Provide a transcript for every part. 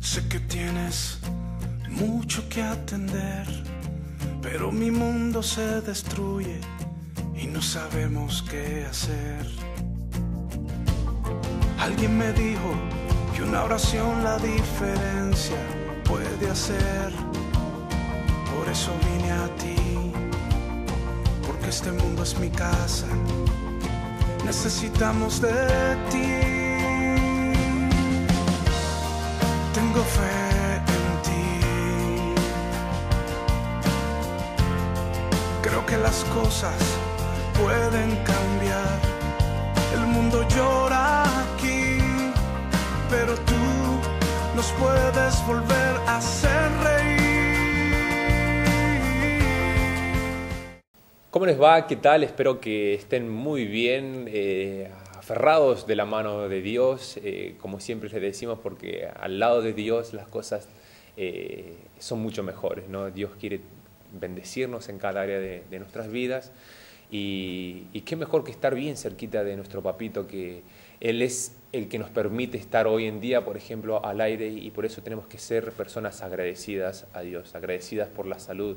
Sé que tienes mucho que atender, pero mi mundo se destruye y no sabemos qué hacer. Alguien me dijo que una oración la diferencia puede hacer. Por eso vine a ti, porque este mundo es mi casa. Necesitamos de ti. Tengo fe en ti. Creo que las cosas pueden cambiar. El mundo llora aquí, pero tú nos puedes volver a hacer reír. ¿Cómo les va? ¿Qué tal? Espero que estén muy bien, aferrados de la mano de Dios, como siempre les decimos, porque al lado de Dios las cosas son mucho mejores, ¿no? Dios quiere bendecirnos en cada área de nuestras vidas y qué mejor que estar bien cerquita de nuestro papito, que Él es el que nos permite estar hoy en día, por ejemplo, al aire, y por eso tenemos que ser personas agradecidas a Dios, agradecidas por la salud.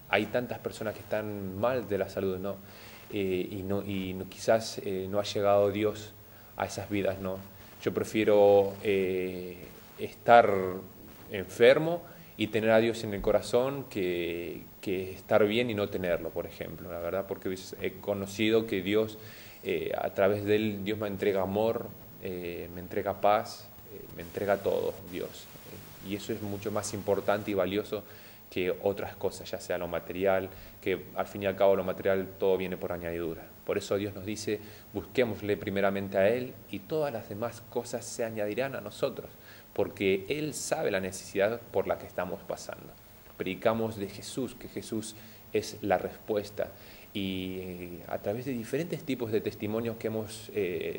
Hay tantas personas que están mal de la salud, ¿no? Quizás no ha llegado Dios a esas vidas, ¿no? Yo prefiero estar enfermo y tener a Dios en el corazón que estar bien y no tenerlo, por ejemplo, la verdad, porque he conocido que Dios, a través de Él, Dios me entrega amor, me entrega paz, me entrega todo, Dios. Y eso es mucho más importante y valioso que otras cosas, ya sea lo material, que al fin y al cabo lo material todo viene por añadidura. Por eso Dios nos dice, busquémosle primeramente a Él y todas las demás cosas se añadirán a nosotros, porque Él sabe la necesidad por la que estamos pasando. Predicamos de Jesús, que Jesús es la respuesta, y a través de diferentes tipos de testimonios que hemos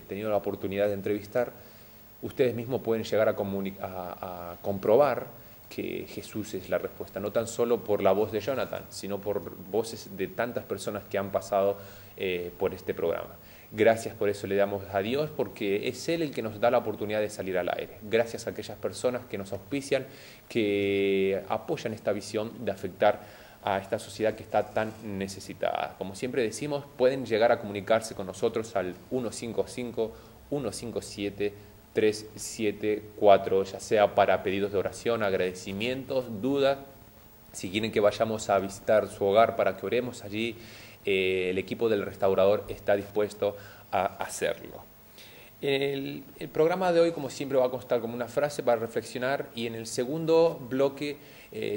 tenido la oportunidad de entrevistar, ustedes mismos pueden llegar a comprobar que Jesús es la respuesta, no tan solo por la voz de Jonathan, sino por voces de tantas personas que han pasado por este programa. Gracias por eso le damos a Dios, porque es Él el que nos da la oportunidad de salir al aire. Gracias a aquellas personas que nos auspician, que apoyan esta visión de afectar a esta sociedad que está tan necesitada. Como siempre decimos, pueden llegar a comunicarse con nosotros al 155-157-374, ya sea para pedidos de oración, agradecimientos, dudas. Si quieren que vayamos a visitar su hogar para que oremos allí, el equipo del restaurador está dispuesto a hacerlo. El programa de hoy, como siempre, va a constar como una frase para reflexionar, y en el segundo bloque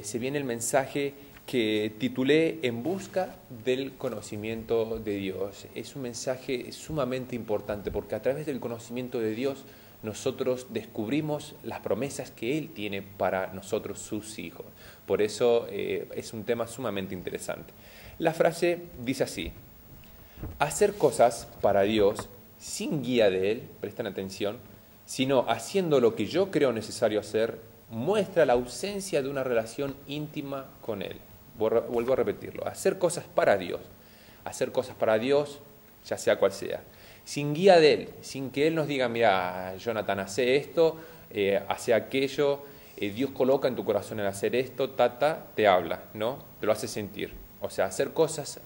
se viene el mensaje que titulé En busca del conocimiento de Dios. Es un mensaje sumamente importante, porque a través del conocimiento de Dios nosotros descubrimos las promesas que Él tiene para nosotros, sus hijos. Por eso es un tema sumamente interesante. La frase dice así: hacer cosas para Dios sin guía de Él, presten atención, sino haciendo lo que yo creo necesario hacer, muestra la ausencia de una relación íntima con Él. Vuelvo a repetirlo: hacer cosas para Dios, ya sea cual sea, sin guía de Él, sin que Él nos diga, mira, Jonathan, hace esto, hace aquello, Dios coloca en tu corazón el hacer esto, te habla, ¿no? Te lo hace sentir. O sea, hacer cosas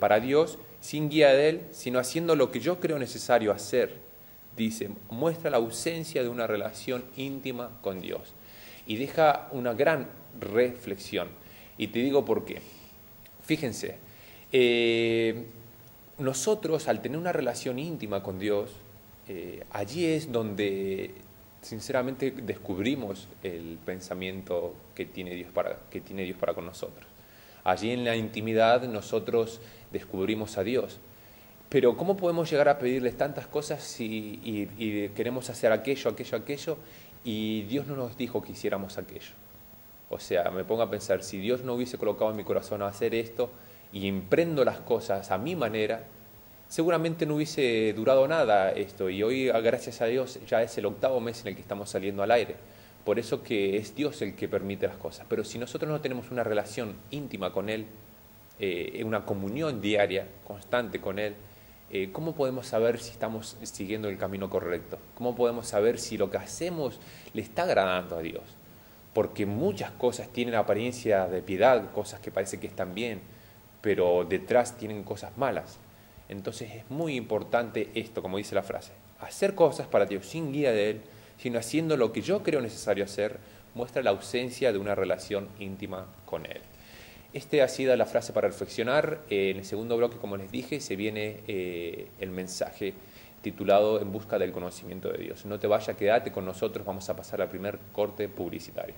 para Dios sin guía de Él, sino haciendo lo que yo creo necesario hacer, dice, muestra la ausencia de una relación íntima con Dios. Y deja una gran reflexión. Y te digo por qué. Fíjense, nosotros al tener una relación íntima con Dios, allí es donde sinceramente descubrimos el pensamiento que tiene Dios para con nosotros. Allí en la intimidad nosotros descubrimos a Dios. Pero ¿cómo podemos llegar a pedirles tantas cosas y queremos hacer aquello, y Dios no nos dijo que hiciéramos aquello? O sea, me pongo a pensar, si Dios no hubiese colocado en mi corazón a hacer esto y emprendo las cosas a mi manera, seguramente no hubiese durado nada esto. Y hoy, gracias a Dios, ya es el 8º mes en el que estamos saliendo al aire. Por eso que es Dios el que permite las cosas. Pero si nosotros no tenemos una relación íntima con Él, una comunión diaria, constante con Él, ¿cómo podemos saber si estamos siguiendo el camino correcto? ¿Cómo podemos saber si lo que hacemos le está agradando a Dios? porque muchas cosas tienen apariencia de piedad, cosas que parece que están bien, pero detrás tienen cosas malas. Entonces es muy importante esto, como dice la frase, hacer cosas para Dios sin guía de Él, sino haciendo lo que yo creo necesario hacer, muestra la ausencia de una relación íntima con Él. Ha sido la frase para reflexionar. En el segundo bloque, como les dije, se viene el mensaje titulado En busca del conocimiento de Dios. No te vayas, quédate con nosotros, vamos a pasar al primer corte publicitario.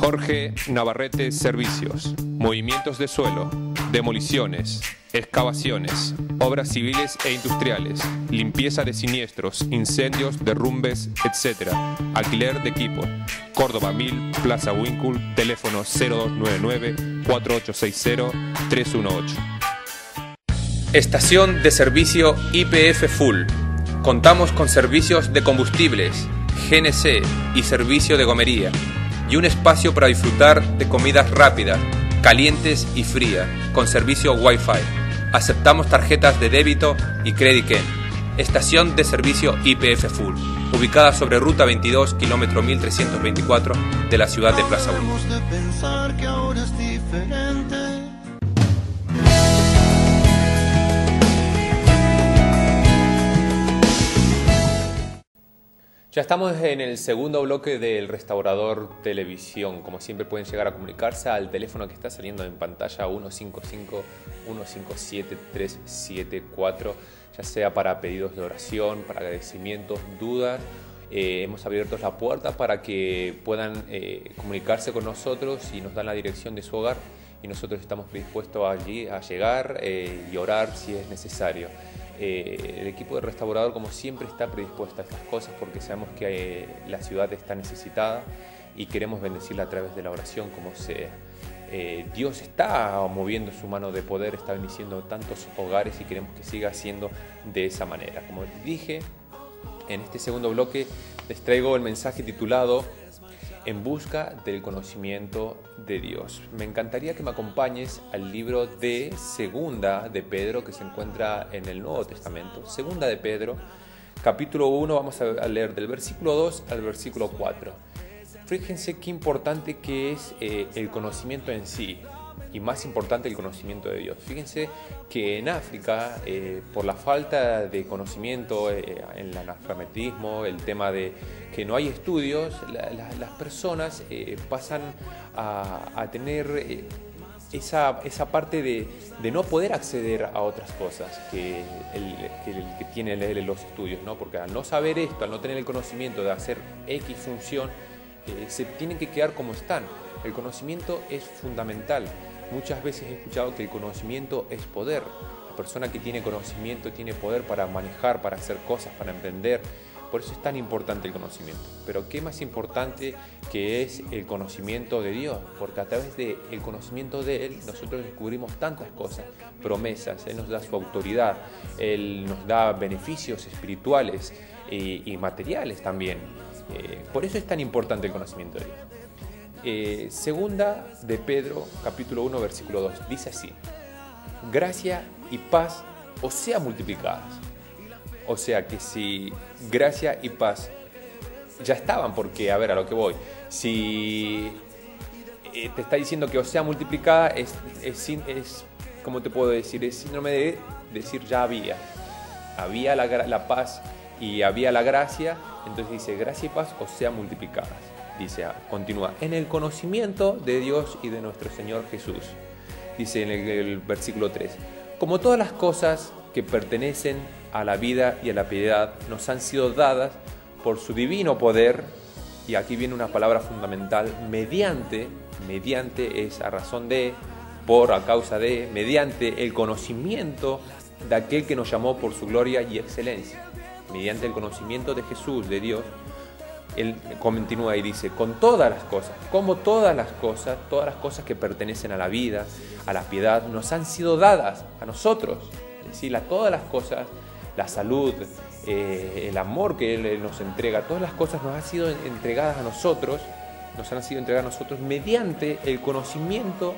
Jorge Navarrete Servicios, movimientos de suelo, demoliciones, excavaciones, obras civiles e industriales, limpieza de siniestros, incendios, derrumbes, etc. Alquiler de equipo. Córdoba 1000, Plaza Wincul, teléfono 0299-4860-318. Estación de servicio YPF Full. Contamos con servicios de combustibles, GNC y servicio de gomería. Y un espacio para disfrutar de comidas rápidas, calientes y frías, con servicio Wi-Fi. Aceptamos tarjetas de débito y Credit Ken. Estación de servicio YPF Full, ubicada sobre Ruta 22, kilómetro 1324 de la ciudad de Plaza Wincul. Ya estamos en el segundo bloque del Restaurador Televisión. Como siempre pueden llegar a comunicarse al teléfono que está saliendo en pantalla 155-157-374, ya sea para pedidos de oración, para agradecimientos, dudas. Hemos abierto la puerta para que puedan comunicarse con nosotros y nos dan la dirección de su hogar y nosotros estamos predispuestos allí a llegar y orar si es necesario. El equipo de Restaurador, como siempre, está predispuesto a estas cosas porque sabemos que la ciudad está necesitada y queremos bendecirla a través de la oración como sea. Dios está moviendo su mano de poder, está bendiciendo tantos hogares y queremos que siga siendo de esa manera. Como les dije, en este segundo bloque les traigo el mensaje titulado En busca del conocimiento de Dios. Me encantaría que me acompañes al libro de Segunda de Pedro, que se encuentra en el Nuevo Testamento. Segunda de Pedro, capítulo 1, vamos a leer del versículo 2 al versículo 4. Fíjense qué importante que es el conocimiento en sí, y más importante el conocimiento de Dios. Fíjense que en África, por la falta de conocimiento, en el analfabetismo, el tema de que no hay estudios, las personas pasan a tener esa parte de no poder acceder a otras cosas que el que tiene los estudios, ¿no? Porque al no saber esto, al no tener el conocimiento de hacer X función, se tienen que quedar como están. El conocimiento es fundamental. Muchas veces he escuchado que el conocimiento es poder. La persona que tiene conocimiento tiene poder para manejar, para hacer cosas, para emprender. Por eso es tan importante el conocimiento. Pero qué más importante que es el conocimiento de Dios, porque a través del conocimiento de Él nosotros descubrimos tantas cosas, promesas. Él nos da su autoridad, Él nos da beneficios espirituales y materiales también. Por eso es tan importante el conocimiento de Dios. Segunda de Pedro, capítulo 1, versículo 2, dice así: gracia y paz os sean multiplicadas. O sea que si gracia y paz ya estaban, porque, a ver, a lo que voy, si te está diciendo que os sea multiplicada, es ¿cómo te puedo decir? Es síndrome de decir ya había la paz y había la gracia, entonces dice gracia y paz os sean multiplicadas. Dice, continúa, en el conocimiento de Dios y de nuestro Señor Jesús. Dice en el versículo 3, como todas las cosas que pertenecen a la vida y a la piedad nos han sido dadas por su divino poder, y aquí viene una palabra fundamental, mediante es a razón de, por, a causa de, mediante el conocimiento de aquel que nos llamó por su gloria y excelencia. Mediante el conocimiento de Jesús, de Dios, él continúa y dice, con todas las cosas, como todas las cosas que pertenecen a la vida, a la piedad, nos han sido dadas a nosotros. Es decir, todas las cosas, la salud, el amor que Él nos entrega, todas las cosas nos han sido entregadas a nosotros, mediante el conocimiento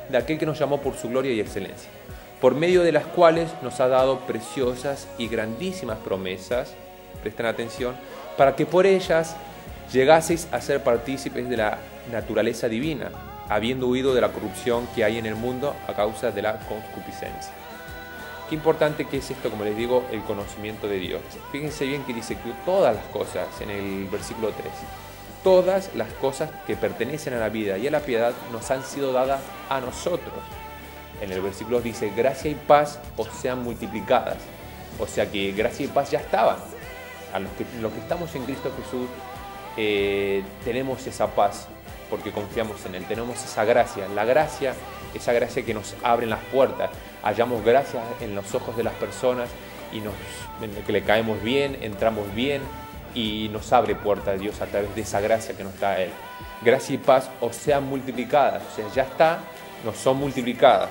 de aquel que nos llamó por su gloria y excelencia, por medio de las cuales nos ha dado preciosas y grandísimas promesas, presten atención, para que por ellas llegaseis a ser partícipes de la naturaleza divina, habiendo huido de la corrupción que hay en el mundo a causa de la concupiscencia. Qué importante que es esto, como les digo, el conocimiento de Dios. Fíjense bien que dice que todas las cosas, en el versículo 3, todas las cosas que pertenecen a la vida y a la piedad nos han sido dadas a nosotros. En el versículo dice, gracia y paz os sean multiplicadas. O sea que gracia y paz ya estaban. A los que estamos en Cristo Jesús tenemos esa paz porque confiamos en Él. Tenemos esa gracia. La gracia, esa gracia que nos abre las puertas. Hallamos gracia en los ojos de las personas y que le caemos bien, entramos bien y nos abre puertas Dios a través de esa gracia que nos da a Él. Gracia y paz os sean multiplicadas. O sea, ya está, nos son multiplicadas.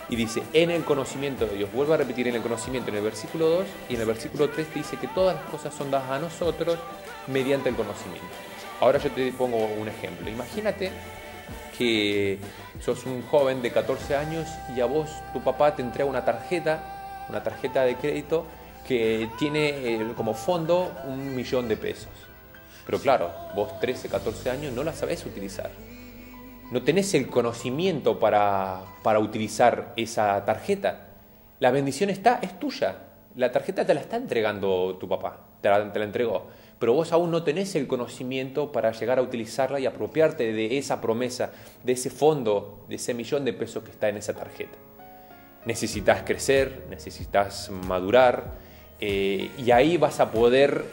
Y dice, en el conocimiento de Dios. Vuelvo a repetir, en el conocimiento, en el versículo 2 y en el versículo 3 te dice que todas las cosas son dadas a nosotros mediante el conocimiento. Ahora yo te pongo un ejemplo. Imagínate que sos un joven de 14 años y a vos, tu papá te entrega una tarjeta de crédito que tiene como fondo 1.000.000 de pesos. Pero claro, vos 13, 14 años no la sabés utilizar. No tenés el conocimiento para utilizar esa tarjeta. La bendición es tuya. La tarjeta te la está entregando tu papá, te la entregó. Pero vos aún no tenés el conocimiento para llegar a utilizarla y apropiarte de esa promesa, de ese fondo, de ese 1.000.000 de pesos que está en esa tarjeta. Necesitas crecer, necesitas madurar, y ahí vas a poder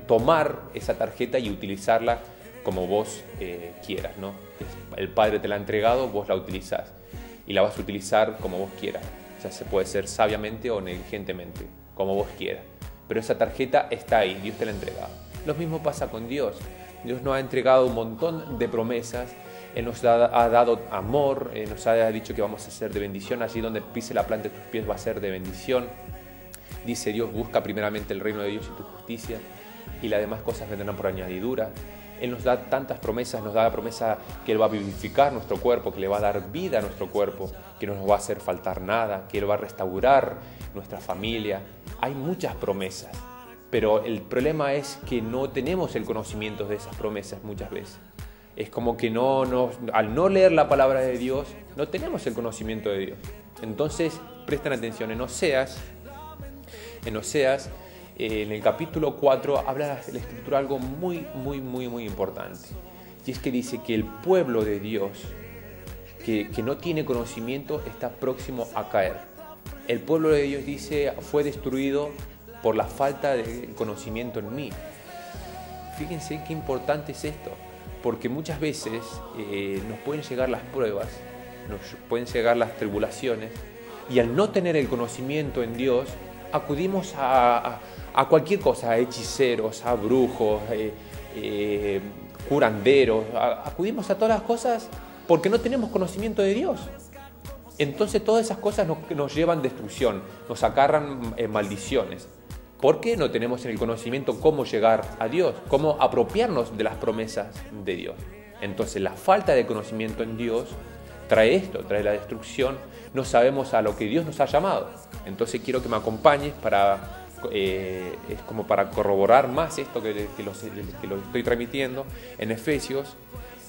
tomar esa tarjeta y utilizarla como vos quieras, ¿no? El Padre te la ha entregado, vos la utilizás y la vas a utilizar como vos quieras. O sea, se puede ser sabiamente o negligentemente, como vos quieras. Pero esa tarjeta está ahí, Dios te la ha entregado. Lo mismo pasa con Dios. Dios nos ha entregado un montón de promesas, Él nos ha dado amor, nos ha dicho que vamos a ser de bendición. Allí donde pise la planta de tus pies va a ser de bendición. Dice Dios, busca primeramente el reino de Dios y tu justicia y las demás cosas vendrán por añadidura. Él nos da tantas promesas, nos da la promesa que Él va a vivificar nuestro cuerpo, que le va a dar vida a nuestro cuerpo, que no nos va a hacer faltar nada, que Él va a restaurar nuestra familia. Hay muchas promesas, pero el problema es que no tenemos el conocimiento de esas promesas muchas veces. Es como que al no leer la palabra de Dios, no tenemos el conocimiento de Dios. Entonces, presten atención, en Oseas, en el capítulo 4 habla la Escritura algo muy importante. Y es que dice que el pueblo de Dios que no tiene conocimiento está próximo a caer. El pueblo de Dios, dice, fue destruido por la falta de conocimiento en mí. Fíjense qué importante es esto, porque muchas veces nos pueden llegar las pruebas, nos pueden llegar las tribulaciones, y al no tener el conocimiento en Dios, acudimos a cualquier cosa, a hechiceros, a brujos, curanderos, acudimos a todas las cosas porque no tenemos conocimiento de Dios. Entonces todas esas cosas nos llevan destrucción, nos acarran maldiciones, porque no tenemos el conocimiento cómo llegar a Dios, cómo apropiarnos de las promesas de Dios. Entonces la falta de conocimiento en Dios trae esto, trae la destrucción, no sabemos a lo que Dios nos ha llamado. Entonces quiero que me acompañes para es como para corroborar más esto que lo estoy transmitiendo. En Efesios,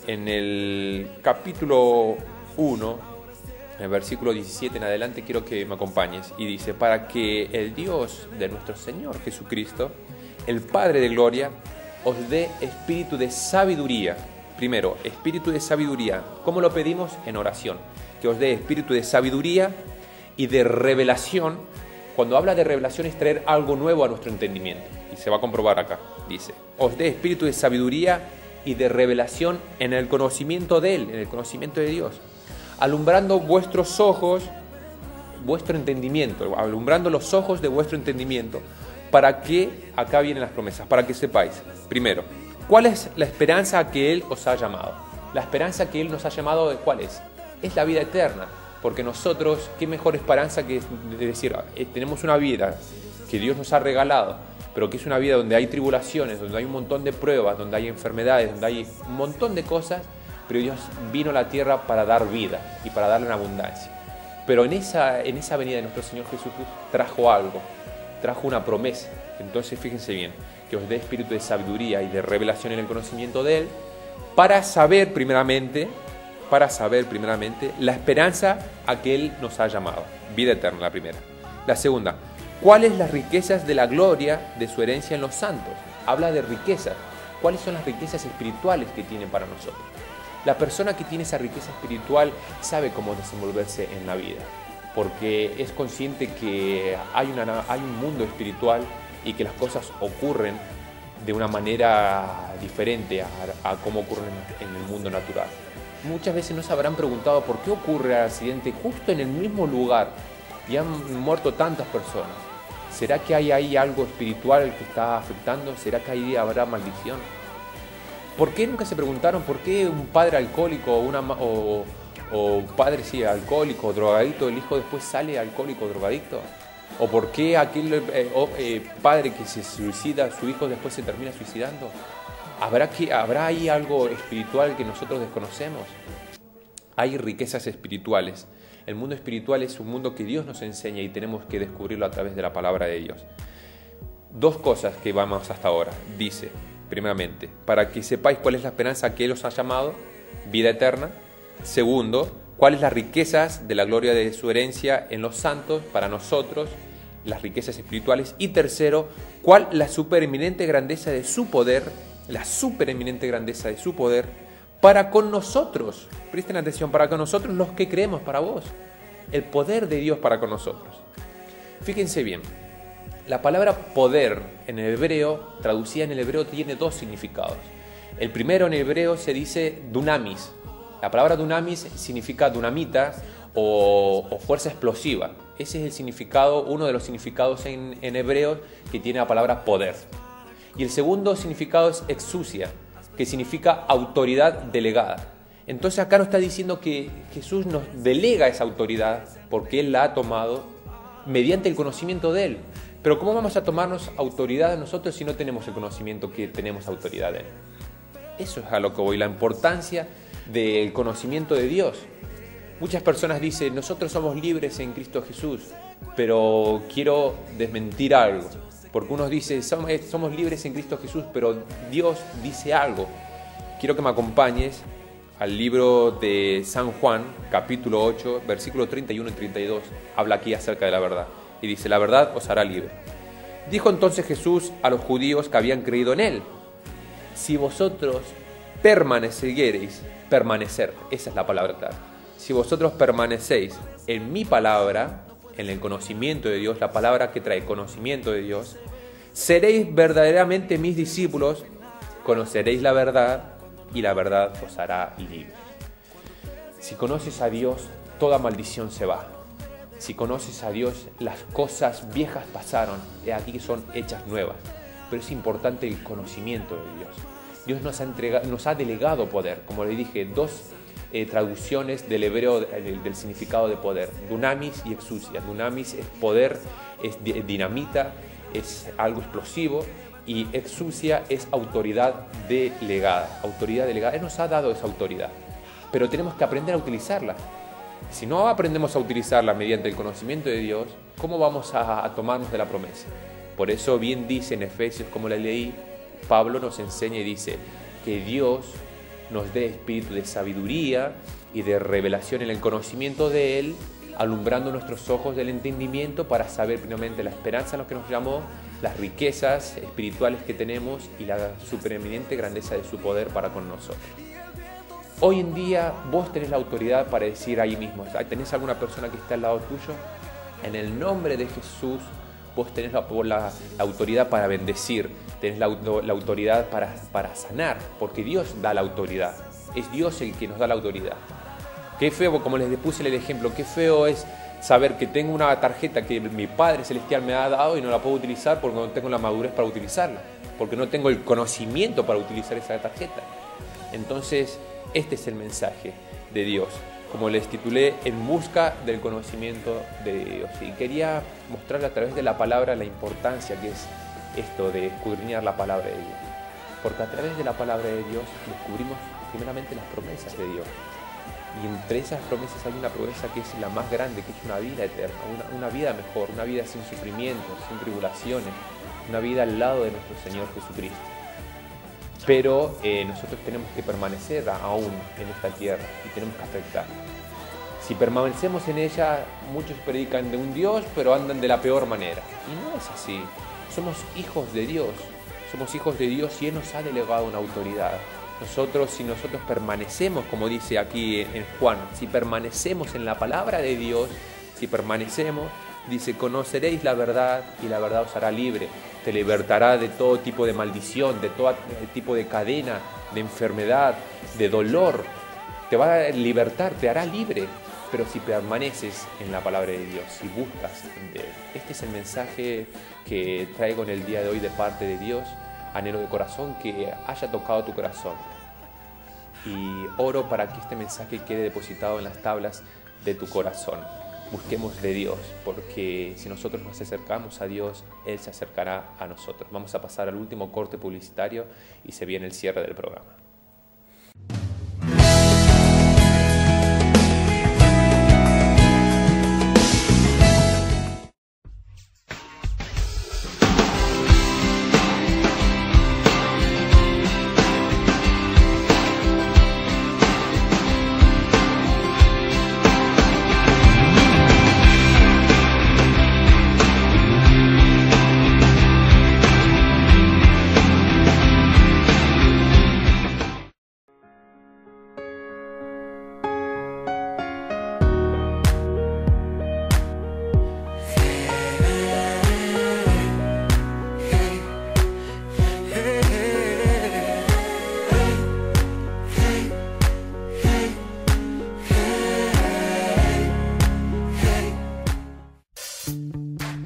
en el capítulo 1, en el versículo 17 en adelante, quiero que me acompañes. Y dice: para que el Dios de nuestro Señor Jesucristo, el Padre de gloria, os dé espíritu de sabiduría. Primero, espíritu de sabiduría. ¿Cómo lo pedimos? En oración. Que os dé espíritu de sabiduría y de revelación. Cuando habla de revelación es traer algo nuevo a nuestro entendimiento. Y se va a comprobar acá. Dice: os dé espíritu de sabiduría y de revelación en el conocimiento de Él, en el conocimiento de Dios. Alumbrando vuestros ojos, vuestro entendimiento, alumbrando los ojos de vuestro entendimiento, para que, acá vienen las promesas, para que sepáis, primero, ¿cuál es la esperanza a que Él os ha llamado? La esperanza que Él nos ha llamado, ¿cuál es? Es la vida eterna, porque nosotros, qué mejor esperanza que decir, tenemos una vida que Dios nos ha regalado, pero que es una vida donde hay tribulaciones, donde hay un montón de pruebas, donde hay enfermedades, donde hay un montón de cosas, pero Dios vino a la tierra para dar vida y para darle una abundancia. Pero en esa venida de nuestro Señor Jesús trajo algo, trajo una promesa. Entonces fíjense bien, que os dé espíritu de sabiduría y de revelación en el conocimiento de Él, para saber primeramente la esperanza a que Él nos ha llamado. Vida eterna, la primera. La segunda, ¿cuáles las riquezas de la gloria de su herencia en los santos? Habla de riquezas. ¿Cuáles son las riquezas espirituales que tiene para nosotros? La persona que tiene esa riqueza espiritual sabe cómo desenvolverse en la vida, porque es consciente que hay un mundo espiritual y que las cosas ocurren de una manera diferente a cómo ocurren en el mundo natural. Muchas veces nos habrán preguntado por qué ocurre el accidente justo en el mismo lugar y han muerto tantas personas. ¿Será que hay ahí algo espiritual que está afectando? ¿Será que ahí habrá maldición? ¿Por qué nunca se preguntaron por qué un padre alcohólico o un padre alcohólico o drogadicto, el hijo después sale alcohólico o drogadicto? ¿O por qué aquel padre que se suicida, su hijo después se termina suicidando? ¿Habrá ahí algo espiritual que nosotros desconocemos? Hay riquezas espirituales. El mundo espiritual es un mundo que Dios nos enseña y tenemos que descubrirlo a través de la palabra de Dios. Dos cosas que vamos hasta ahora. Dice, primeramente, para que sepáis cuál es la esperanza que Él os ha llamado, vida eterna. Segundo, cuáles las riquezas de la gloria de su herencia en los santos para nosotros, las riquezas espirituales. Y tercero, cuál la supereminente grandeza de su poder, para con nosotros. Presten atención, para con nosotros los que creemos, para vos. El poder de Dios para con nosotros. Fíjense bien, la palabra poder en el hebreo, traducida en el hebreo, tiene dos significados. El primero en el hebreo se dice dunamis. La palabra dunamis significa dunamita o fuerza explosiva. Ese es el significado, uno de los significados en hebreo que tiene la palabra poder. Y el segundo significado es exousia, que significa autoridad delegada. Entonces acá nos está diciendo que Jesús nos delega esa autoridad porque Él la ha tomado mediante el conocimiento de Él. Pero ¿cómo vamos a tomarnos autoridad nosotros si no tenemos el conocimiento que tenemos autoridad de Él? Eso es a lo que voy, la importancia del conocimiento de Dios. Muchas personas dicen, nosotros somos libres en Cristo Jesús, pero quiero desmentir algo. Porque unos dicen, somos libres en Cristo Jesús, pero Dios dice algo. Quiero que me acompañes al libro de San Juan, capítulo 8, versículo 31 y 32. Habla aquí acerca de la verdad. Y dice, la verdad os hará libre. Dijo entonces Jesús a los judíos que habían creído en Él, si vosotros permaneciereis, permanecer, esa es la palabra clave. Si vosotros permanecéis en mi palabra, en el conocimiento de Dios, la palabra que trae conocimiento de Dios, seréis verdaderamente mis discípulos, conoceréis la verdad y la verdad os hará libre. Si conoces a Dios, toda maldición se va. Si conoces a Dios, las cosas viejas pasaron, y aquí son hechas nuevas. Pero es importante el conocimiento de Dios. Dios nos ha delegado poder, como le dije, dos traducciones del hebreo del significado de poder, dunamis y exousia. Dunamis es poder, es dinamita, es algo explosivo, y exousia es autoridad delegada. Autoridad delegada, Él nos ha dado esa autoridad, pero tenemos que aprender a utilizarla. Si no aprendemos a utilizarla mediante el conocimiento de Dios, ¿cómo vamos a tomarnos de la promesa? Por eso bien dice en Efesios, como la leí, Pablo nos enseña y dice que Dios nos dé espíritu de sabiduría y de revelación en el conocimiento de Él, alumbrando nuestros ojos del entendimiento para saber plenamente la esperanza en lo que nos llamó, las riquezas espirituales que tenemos y la supereminente grandeza de su poder para con nosotros. Hoy en día vos tenés la autoridad para decir ahí mismo, ¿tenés alguna persona que está al lado tuyo? En el nombre de Jesús, vos tenés la autoridad para bendecir, tenés la autoridad para sanar, porque Dios da la autoridad. Es Dios el que nos da la autoridad. Qué feo, como les puse el ejemplo, qué feo es saber que tengo una tarjeta que mi Padre Celestial me ha dado y no la puedo utilizar porque no tengo la madurez para utilizarla, porque no tengo el conocimiento para utilizar esa tarjeta. Entonces, este es el mensaje de Dios, como les titulé, en busca del conocimiento de Dios. Y quería mostrarle a través de la palabra la importancia que es esto de escudriñar la palabra de Dios. Porque a través de la palabra de Dios descubrimos primeramente las promesas de Dios. Y entre esas promesas hay una promesa que es la más grande, que es una vida eterna, una vida mejor, una vida sin sufrimientos, sin tribulaciones, una vida al lado de nuestro Señor Jesucristo. Pero nosotros tenemos que permanecer aún en esta tierra y tenemos que aceptar. Si permanecemos en ella, muchos predican de un Dios, pero andan de la peor manera. Y no es así. Somos hijos de Dios. Somos hijos de Dios y Él nos ha delegado una autoridad. Si nosotros permanecemos, como dice aquí en Juan, si permanecemos en la palabra de Dios, si permanecemos, dice, conoceréis la verdad y la verdad os hará libre. Te libertará de todo tipo de maldición, de todo tipo de cadena, de enfermedad, de dolor. Te va a libertar, te hará libre. Pero si permaneces en la palabra de Dios, si buscas de Él. Este es el mensaje que traigo en el día de hoy de parte de Dios. Anhelo de corazón que haya tocado tu corazón. Y oro para que este mensaje quede depositado en las tablas de tu corazón. Busquemos de Dios, porque si nosotros nos acercamos a Dios, Él se acercará a nosotros. Vamos a pasar al último corte publicitario y se viene el cierre del programa.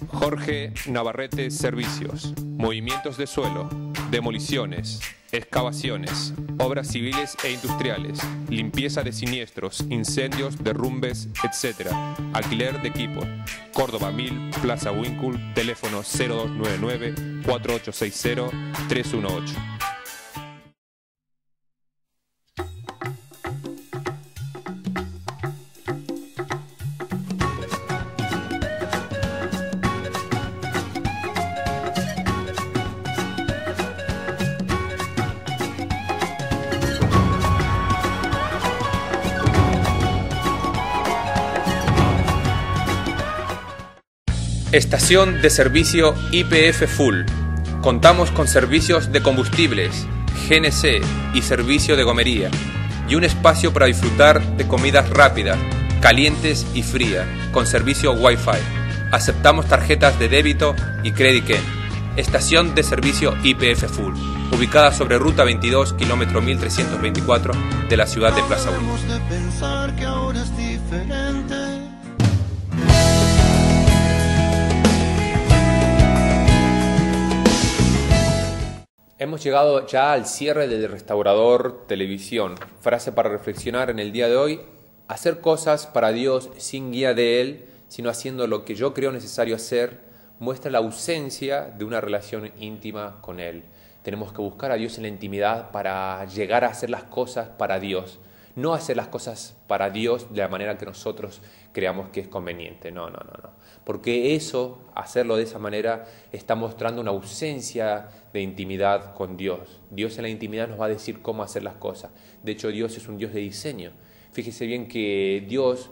Jorge Navarrete Servicios, movimientos de suelo, demoliciones, excavaciones, obras civiles e industriales, limpieza de siniestros, incendios, derrumbes, etc. Alquiler de equipo. Córdoba 1000, Plaza Wincul, teléfono 0299-4860-318. Estación de servicio YPF Full. Contamos con servicios de combustibles, GNC y servicio de gomería. Y un espacio para disfrutar de comidas rápidas, calientes y frías, con servicio Wi-Fi. Aceptamos tarjetas de débito y Credit. Estación de servicio YPF Full, ubicada sobre Ruta 22, kilómetro 1324 de la ciudad de Plaza Wincul. Hemos llegado ya al cierre del Restaurador Televisión. Frase para reflexionar en el día de hoy: hacer cosas para Dios sin guía de Él, sino haciendo lo que yo creo necesario hacer, muestra la ausencia de una relación íntima con Él. Tenemos que buscar a Dios en la intimidad para llegar a hacer las cosas para Dios. no hacer las cosas para Dios de la manera que nosotros creamos que es conveniente. No. Porque eso, hacerlo de esa manera, está mostrando una ausencia de intimidad con Dios. Dios en la intimidad nos va a decir cómo hacer las cosas. De hecho, Dios es un Dios de diseño. Fíjese bien que Dios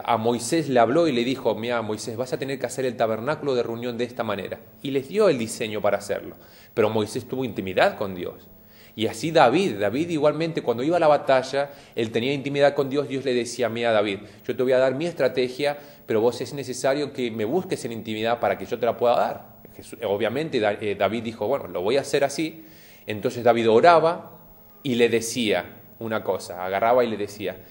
a Moisés le habló y le dijo, mira Moisés, vas a tener que hacer el tabernáculo de reunión de esta manera. Y les dio el diseño para hacerlo. Pero Moisés tuvo intimidad con Dios. Y así David igualmente cuando iba a la batalla, él tenía intimidad con Dios. Dios le decía, mira David, yo te voy a dar mi estrategia, pero vos es necesario que me busques en intimidad para que yo te la pueda dar. Obviamente David dijo, bueno, lo voy a hacer así. Entonces David oraba y le decía una cosa, agarraba y le decía,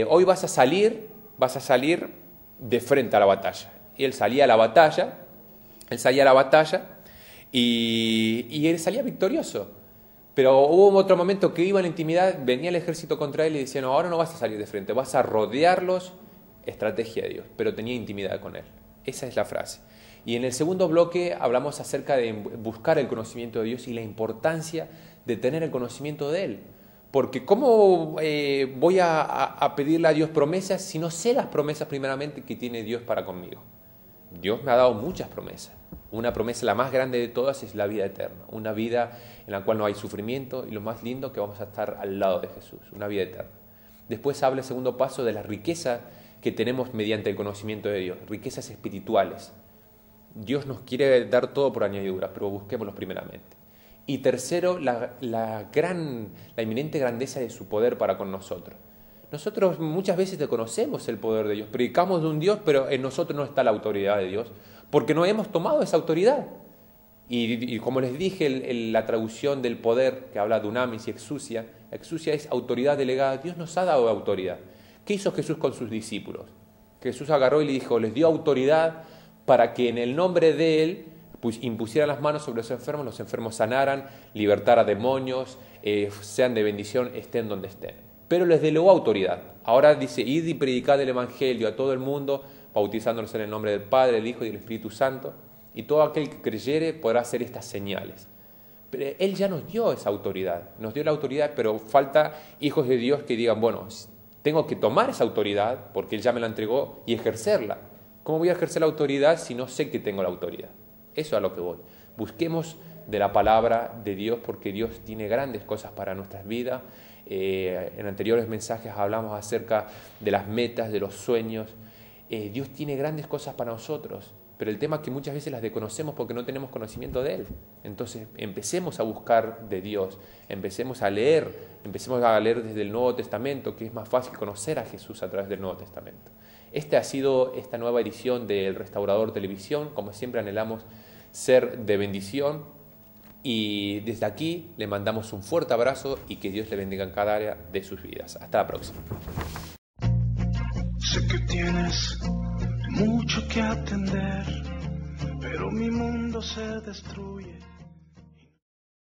hoy vas a salir de frente a la batalla. Y él salía a la batalla y él salía victorioso. Pero hubo otro momento que iba en la intimidad, venía el ejército contra él y decía, no, ahora no vas a salir de frente, vas a rodearlos, estrategia de Dios, pero tenía intimidad con él. Esa es la frase. Y en el segundo bloque hablamos acerca de buscar el conocimiento de Dios y la importancia de tener el conocimiento de Él. Porque ¿cómo voy a pedirle a Dios promesas si no sé las promesas primeramente que tiene Dios para conmigo? Dios me ha dado muchas promesas. Una promesa, la más grande de todas, es la vida eterna. Una vida en la cual no hay sufrimiento y lo más lindo que vamos a estar al lado de Jesús. Una vida eterna. Después habla el segundo paso de la riqueza que tenemos mediante el conocimiento de Dios. Riquezas espirituales. Dios nos quiere dar todo por añadidura, pero busquémoslo primeramente. Y tercero, la inminente grandeza de su poder para con nosotros. Nosotros muchas veces desconocemos el poder de Dios, predicamos de un Dios, pero en nosotros no está la autoridad de Dios, porque no hemos tomado esa autoridad. Y como les dije, la traducción del poder, que habla de dunamis y exousia es autoridad delegada. Dios nos ha dado autoridad. ¿Qué hizo Jesús con sus discípulos? Jesús agarró y le dijo, les dio autoridad para que en el nombre de Él impusieran las manos sobre los enfermos sanaran, libertar a demonios, sean de bendición, estén donde estén. Pero les delegó autoridad. Ahora dice, id y predicad el Evangelio a todo el mundo, bautizándolos en el nombre del Padre, del Hijo y del Espíritu Santo, y todo aquel que creyere podrá hacer estas señales. Pero Él ya nos dio esa autoridad, nos dio la autoridad, pero falta hijos de Dios que digan, bueno, tengo que tomar esa autoridad, porque Él ya me la entregó, y ejercerla. ¿Cómo voy a ejercer la autoridad si no sé que tengo la autoridad? Eso es a lo que voy. Busquemos de la palabra de Dios, porque Dios tiene grandes cosas para nuestras vidas. En anteriores mensajes hablamos acerca de las metas, de los sueños. Dios tiene grandes cosas para nosotros, pero el tema es que muchas veces las desconocemos porque no tenemos conocimiento de Él. Entonces empecemos a buscar de Dios, empecemos a leer desde el Nuevo Testamento, que es más fácil conocer a Jesús a través del Nuevo Testamento. Esta ha sido esta nueva edición del Restaurador Televisión. Como siempre anhelamos ser de bendición y desde aquí le mandamos un fuerte abrazo y que Dios le bendiga en cada área de sus vidas. Hasta la próxima. Sé que tienes mucho que atender, pero mi mundo se destruye.